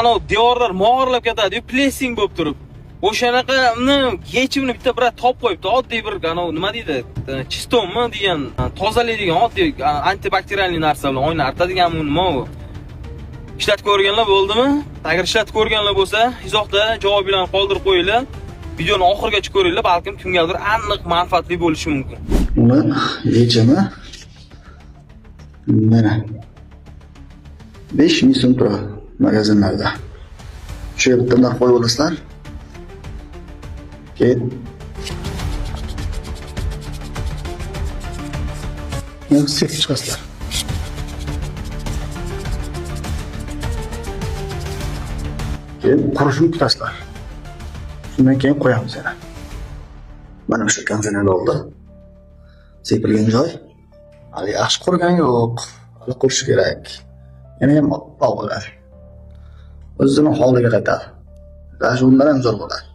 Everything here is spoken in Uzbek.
Ana devorlar mog'orlab ketadi, plesing bo'lib turib. O'shanaqani yechimini bitta bir top qo'yibdi. Oddiy bir nima deydi? Chistommi degan, tozalaydigan oddiy antibakterial narsa bilan o'yinni artadiganmi nima u? Ishlatib ko'rganlar bo'ldimi? Agar ishlatib ko'rganlar bo'lsa, izohda javoblarni qoldirib qo'yinglar. Videoni oxirigacha ko'ringlar, balkim kimgadir aniq manfaatli bo'lishi mumkin. Uni yechimi mana 5000 so'm turadi magazinlarda. Shu yerda bitta narx qo'yib olasizlar. Keyin sekib chiqasizlar. Keyin qurishini kutasizlar. Shundan keyin qo'yamiz yana. Mana o'sha konteyner oldi. Sepilgan joy. Hali yaxshi qurgan yo'q. Hali qurish kerak. Yana ham oppoq bo'ladi. O'zining holiga qaytadi. Даже undan ham zo'r bo'ladi.